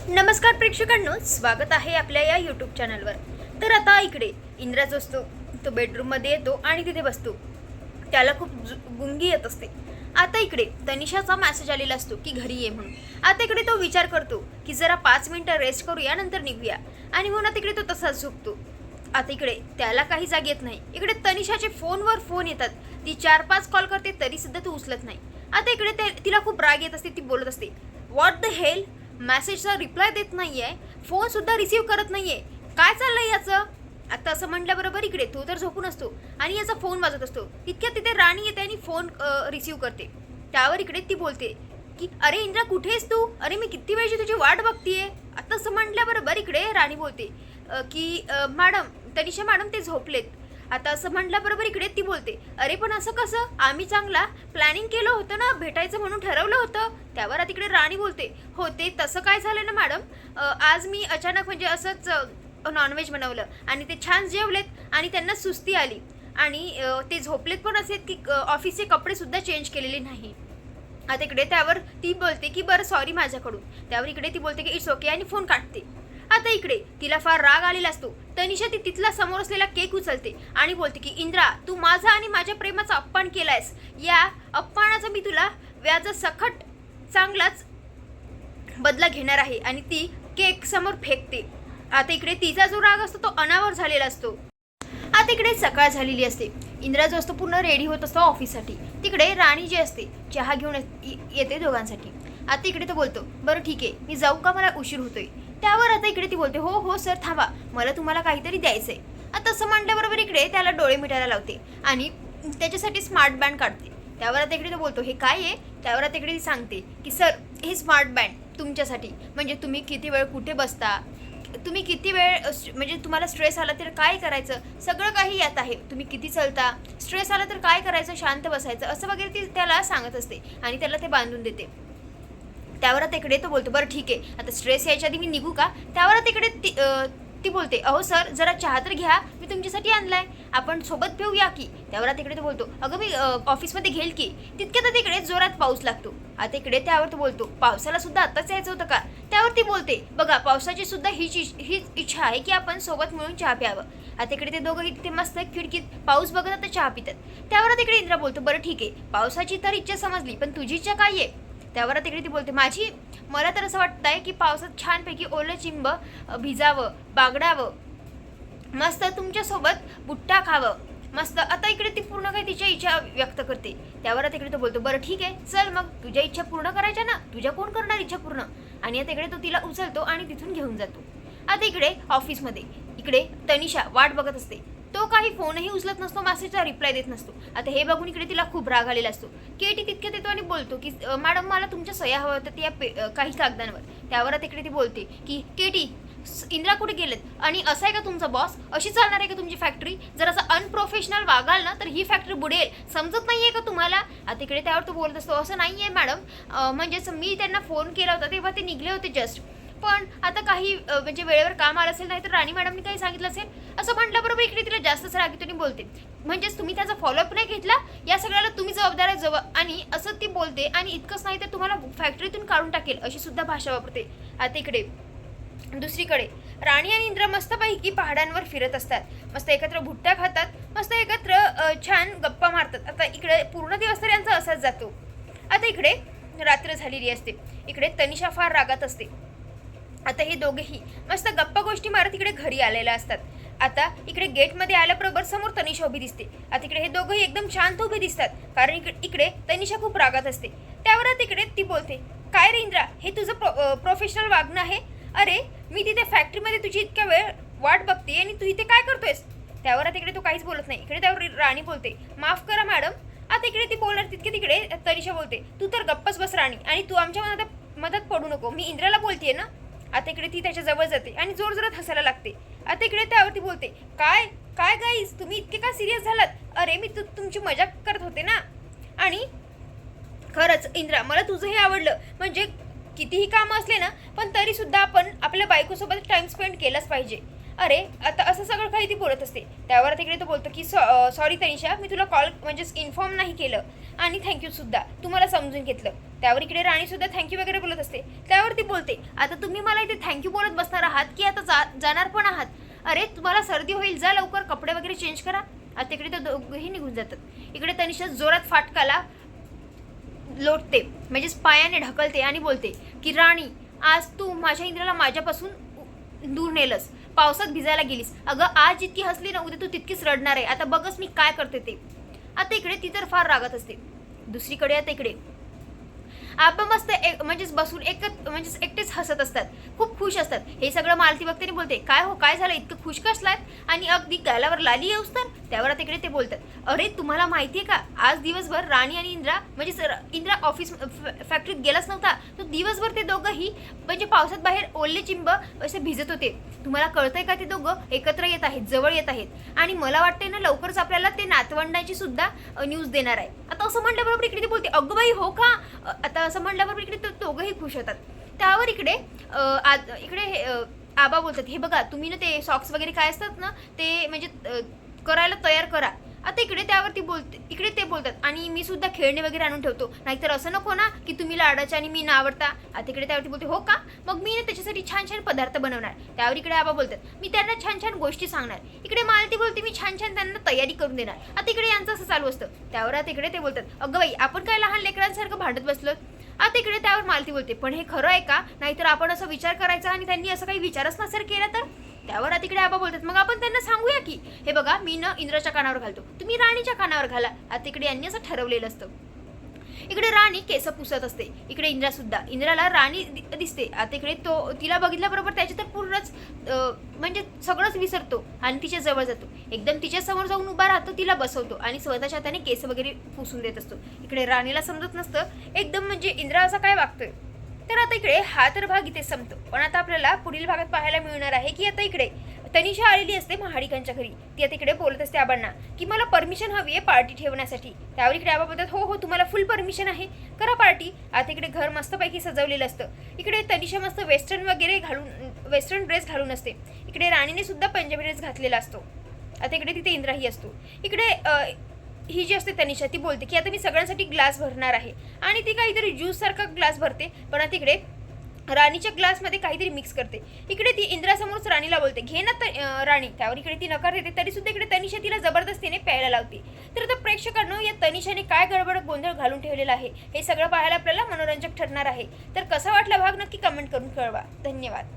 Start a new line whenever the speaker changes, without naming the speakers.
नमस्कार प्रेक्षकांनो, स्वागत आहे आपल्या या यूट्यूब चॅनलवर। तर आता इकडे इंद्रा जो असतो तो बेडरूममध्ये येतो आणि तिथे बसतो। त्याला खूप गुंगी येत असते। आता इकडे तनिषाचा मेसेज आलेला असतो की घरी ये म्हणून। आता इकडे तो विचार करतो की जरा 5 मिनिटं रेस्ट करूया, नंतर निघूया, आणि म्हणून आता इकडे तो तसाच झोपतो। आता इकडे त्याला काही जाग येत नाही। इकडे तनिषाचे फोनवर फोन येतात। ती 4-5 कॉल करते तरी सुद्धा तो उचलत नाही। आता इकडे तिला खूप राग येत असते। ती बोलत असते, व्हॉट द हेल, मेसेजचा रिप्लाय देत नाहीये, फोन सुद्धा रिसीव्ह करत नाहीये, काय चाललंय याचं। आता असं म्हटल्याबरोबर इकडे तो तर झोपून असतो आणि याचा फोन वाजत असतो। तितक्यात तिथे राणी येते आणि फोन रिसीव्ह करते। त्यावर इकडे ती बोलते की अरे इंद्रा कुठे आहेस तू, अरे मी किती वेळची तुझी वाट बघतीये। आता असं म्हटल्याबरोबर इकडे राणी बोलते की मॅडम, तनिषा मॅडम ते झोपलेत। आता असं म्हटल्याबरोबर इकडे ती बोलते, अरे पण असं कसं, आम्ही चांगला प्लॅनिंग केलं होतं ना, भेटायचं म्हणून ठरवलं होतं। त्यावर आता इकडे राणी बोलते, हो ते तसं काय झालं ना मॅडम, आज मी अचानक म्हणजे असंच नॉनव्हेज बनवलं आणि ते छान जेवलेत आणि त्यांना सुस्ती आली आणि ते झोपलेत पण असे की ऑफिसचे कपडे सुद्धा चेंज केलेले नाही। आता इकडे त्यावर ती बोलते की बरं सॉरी माझ्याकडून। त्यावर इकडे ती बोलते की इट्स ओके आणि फोन काटते। आता इकडे तिला फार राग आलेला असतो। तनिषा ती तिथला समोर असलेला केक उचलते आणि बोलते की इंद्रा, तू माझा आणि माझ्या प्रेमाचा अपमान केलायस, या अपमानाचा मी तुला व्याजसकट चांगलाच बदला घेणार आहे, आणि ती केक समोर फेकते। आता इकडे तिचा जो राग असतो तो अनावर झालेला असतो। आता इकडे सकाळ झालेली असते। इंद्रा जो असतो पूर्ण रेडी होत असतो ऑफिससाठी। तिकडे राणी जी असते चहा घेऊन येते दोघांसाठी। आता इकडे तो बोलतो, बरं ठीक आहे मी जाऊ का, मला उशीर होतोय। त्यावर आता इकडे ती बोलते, हो हो सर थांबा, मला तुम्हाला काहीतरी द्यायचंय। आता असं म्हटल्याबरोबर इकडे त्याला डोळे मिटायला लावते आणि त्याच्यासाठी स्मार्ट बँड काढते। त्यावर आता इकडे तो बोलतो, हे काय आहे। त्यावर आता इकडे ती सांगते की सर हे स्मार्ट बँड तुमच्यासाठी, म्हणजे तुम्ही किती वेळ कुठे बसता, तुम्ही किती वेळ म्हणजे तुम्हाला स्ट्रेस आला तर काय करायचं, सगळं काही यात आहे। तुम्ही किती चलता, स्ट्रेस आला तर काय करायचं, शांत बसायचं, असं वगैरे ती त्याला सांगत असते आणि त्याला ते बांधून देते। त्यावर आता इकडे तो बोलतो, बरं ठीक आहे आता स्ट्रेस यायच्या आधी मी निघू का। त्यावर आता इकडे ती बोलते, अहो सर जरा चहा तर घ्या, मी तुमच्यासाठी आणलाय, आपण सोबत पिऊया की। त्यावर आता इकडे तो बोलतो, अगं मी ऑफिसमध्ये घेईल की। तितक्यात आता इकडे जोरात पाऊस लागतो। आता इकडे त्यावर तो बोलतो, पावसाला सुद्धा आत्ताच यायचं होतं का। त्यावर ती बोलते, बघा पावसाची सुद्धा हीच इच्छा आहे की आपण सोबत मिळून चहा प्यावं। आता इकडे ते दोघंही तिथे मस्त खिडकीत पाऊस बघत आता चहा पितात। त्यावर आता इकडे इंद्रा बोलतो, बरं ठीक आहे पावसाची तर इच्छा समजली, पण तुझी इच्छा काय आहे। त्यावर तिकडे ती बोलते, मला तर असं वाटतंय की पावसात छानपैकी ओलं चिंब भिजावं, बागडावं, मस्त तुमच्यासोबत बुट्टा खावं मस्त। आता इकडे ती पूर्ण काही तिच्या इच्छा व्यक्त करते। त्यावर तिकडे तो बोलतो, बरं ठीक आहे चल मग, तुझ्या इच्छा पूर्ण करायच्या ना, तुझ्या कोण करणार इच्छा पूर्ण। आणि आता इकडे तो तिला उचलतो आणि तिथून घेऊन जातो। आता इकडे ऑफिसमध्ये इकडे तनिषा वाट बघत असते। तो काही फोनही उचलत नसतो, मेसेजचा रिप्लाय देत नसतो। आता हे बघून इकडे तिला खूप राग आलेला असतो। केटी तितक्यात येतो आणि बोलतो की मॅडम मला तुमच्या सह्या हव्या होत्या त्या काही कागदांवर। त्यावर तिकडे ती बोलते की केटी, इंद्रा कुठे गेलेत, आणि असं आहे का तुमचा बॉस, अशी चालणार आहे का तुमची फॅक्टरी, जर असं अनप्रोफेशनल वागाल ना तर ही फॅक्टरी बुडेल, समजत नाहीये का तुम्हाला। आता इकडे त्यावर तो बोलत असतो, असं नाहीये मॅडम, म्हणजेच मी त्यांना फोन केला होता तेव्हा ते निघले होते जस्ट, पण आता काही म्हणजे वेळेवर काम आलं असेल, नाही तर राणी मॅडमनी काही सांगितलं असेल, असं म्हटल्याबरोबर इकडे तिला जास्तच रागीतून बोलते, म्हणजेच तुम्ही त्याचा फॉलोअप नाही घेतला, या सगळ्याला तुम्ही जबाबदार आहे आणि असं ती बोलते, आणि इतकंच नाही तर तुम्हाला फॅक्टरीतून काढून टाकेल, अशी सुद्धा भाषा वापरते। आता इकडे दुसरीकडे राणी आणि इंद्र मस्तपैकी पहाडांवर फिरत असतात, मस्त एकत्र भुट्टा खातात, मस्त एकत्र छान गप्पा मारतात। आता इकडे पूर्ण दिवस तर यांचा असाच जातो। आता इकडे रात्र झालेली असते। इकडे तनिषा फार रागात असते। आता हे दोघेही मस्त गप्पा गोष्टी मारत इकडे घरी आलेल्या असतात। आता इकडे गेटमध्ये आल्याबरोबर समोर तनिषा उभी दिसते। आता इकडे हे दोघंही एकदम शांत उभे दिसतात, कारण इकडे तनिषा खूप रागात असते। त्यावर आता इकडे ती बोलते, काय रे इंद्रा, हे तुझं प्रोफेशनल वागणं आहे, अरे मी तिथे फॅक्टरीमध्ये तुझी इतक्या वेळ वाट बघते आणि तू इथे काय करतोयस। त्यावर आता इकडे तो काहीच बोलत नाही। इकडे त्यावर राणी बोलते, माफ करा मॅडम। आता इकडे ती बोलणार तितके तिकडे तनिषा बोलते, तू तर गप्पच बस राणी, आणि तू आमच्या मदत पडू नको, मी इंद्राला बोलतेय ना। आता इकडे ती त्याच्या जवळ जाते आणि जोर जोरात हसायला लागते। आता इकडे त्यावरती बोलते, काय काय गाईज, तुम्ही इतके का सिरियस झालात, अरे मी तुमची मजाक करत होते ना। आणि खरंच इंद्रा, मला तुझं हे आवडलं, म्हणजे कितीही कामं असले ना पण तरी सुद्धा आपण आपल्या बायकोसोबत टाइम स्पेंड केलाच पाहिजे। अरे आता असं सगळं काही ती बोलत असते। त्यावर तिकडे तो बोलतो की सॉरी तनिषा, मी तुला कॉल म्हणजेच इन्फॉर्म नाही केलं, आणि थँक्यू सुद्धा, तू मला समजून घेतलं। त्यावर इकडे राणी सुद्धा थँक्यू वगैरे बोलत असते. त्यावर ती बोलते, आता तुम्ही मला इथे थँक्यू बोलत बसणार आहात की आता जाणार पण आहात? अरे तुम्हाला सर्दी होईल, जा लवकर कपडे वगैरे चेंज करा. आता इकडे तर दोघंही निघून जातात. इकडे तनिषा जोरात फाटकाला लोटते, म्हणजेच पायाने ढकलते आणि बोलते की राणी, आज तू माझ्या इंद्राला माझ्यापासून दूर नेलंस, पावसात भिजायला गेलीस. अगं आज जितकी हसली ना, उद्या तू तितकीच रडणार आहे. आता बघच मी काय करते ते. आता इकडे ती तर फार रागत असते. दुसरीकडे आता इकडे आबा मस्त म्हणजेच बसून म्हणजेच एकटेच हसत असतात, खूप खुश असतात. हे सगळं मालती बघते आणि बोलते, काय हो काय झालं, इतकं खुश कसलात आणि अगदी गालावर लाली येऊस तर? त्यावर आता इकडे ते बोलतात, अरे तुम्हाला माहिती आहे का, आज दिवसभर राणी आणि इंद्रा म्हणजेच इंद्रा ऑफिस फॅक्टरीत गेलाच नव्हता. तो दिवसभर ते दोघंही म्हणजे पावसात बाहेर ओले चिंब असे भिजत होते. तुम्हाला कळतंय का, ते दोघं एकत्र येत आहेत, जवळ येत आहेत आणि मला वाटतंय ना लवकरच आपल्याला ते नातवंडांची सुद्धा न्यूज देणार आहे. आता असं म्हटल्याबरोबर इकडे ते बोलते, अगं बाई हो का? आता असं म्हटल्याबरोबर इकडे दोघंही खुश होतात. त्यावर इकडे आबा बोलतात, हे बघा तुम्ही ना ते सॉक्स वगैरे काय असतात ना ते म्हणजे करायला तयार करा. आता इकडे त्यावरती इकडे ते बोलतात, आणि मी सुद्धा खेळणे वगैरे आणून ठेवतो, नाहीतर असं नको ना की तुम्ही लाडाच्या आणि मी ना आवडता. आता इकडे त्यावरती बोलते, हो का, मग मी ना त्याच्यासाठी छान छान पदार्थ बनवणार. त्यावर इकडे आबा बोलतात, मी त्यांना छान छान गोष्टी सांगणार. इकडे मालती बोलते, मी छान छान त्यांना तयारी करून देणार. आता इकडे यांचं असं चालू असतं. त्यावर आता इकडे ते बोलतात, अगं बाई आपण काय लहान लेकरांसारखं भांडत बसलो. आता इकडे त्यावर मालती बोलते, पण हे खरं आहे का, नाहीतर आपण असं विचार करायचा आणि त्यांनी असं काही विचारच नसेल केला तर? त्यावर आता इकडे आबा बोलतात, मग आपण त्यांना सांगूया की, हे बघा मी ना इंद्राच्या कानावर घालतो, तुम्ही राणीच्या कानावर घाला. आता इकडे यांनी असं ठरवलेलं असतं. इकडे राणी केस पुसत असते. इकडे इंद्राला राणी दिसते. आता इकडे तिला बघितल्याबरोबर त्याची तर पूर्णच म्हणजे सगळंच विसरतो आणि तिच्या जवळ जातो. एकदम तिच्या समोर जाऊन उभा राहतो, तिला बसवतो आणि स्वतःच्या हाताने केस वगैरे पुसून देत असतो. इकडे राणीला समजत नसतं एकदम म्हणजे इंद्रा असा काय वागतोय. तर आता इकडे हा तर भाग इथे संपतो. पण आता आपल्याला पुढील भागात पाहायला मिळणार आहे की आता इकडे तनिषा आलेली असते महाडिकांच्या घरी. ती आता इकडे बोलत असते आबांना की मला परमिशन हवी आहे पार्टी ठेवण्यासाठी. त्यावर इकडे आबा बोलतात, हो हो तुम्हाला फुल परमिशन आहे, करा पार्टी. आता इकडे घर मस्तपैकी सजवलेलं असतं. इकडे तनिषा मस्त वेस्टर्न ड्रेस घालून असते. इकडे राणीने सुद्धा पंजाबी ड्रेस घातलेला असतो. आता इकडे तिथे इंद्राही असतो. इकडे ही जी असते तनिषा, ती बोलते की आता मी सगळ्यांसाठी ग्लास भरणार आहे आणि ती काहीतरी ज्यूस सारखा ग्लास भरते, पण आता इकडे राणीच्या ग्लासमध्ये काहीतरी मिक्स करते. इकडे ती इंद्रासमोरच राणीला बोलते, घे ना राणी. त्यावर इकडे ती नकार देते, तरी सुद्धा इकडे तनिषा तिला जबरदस्तीने प्यायला लावते. तर आता प्रेक्षकांनो, या तनिषाने काय गडबड गोंधळ घालून ठेवलेला आहे हे सगळं पाहायला आपल्याला मनोरंजक ठरणार आहे. तर कसा वाटला भाग नक्की कमेंट करून कळवा. धन्यवाद.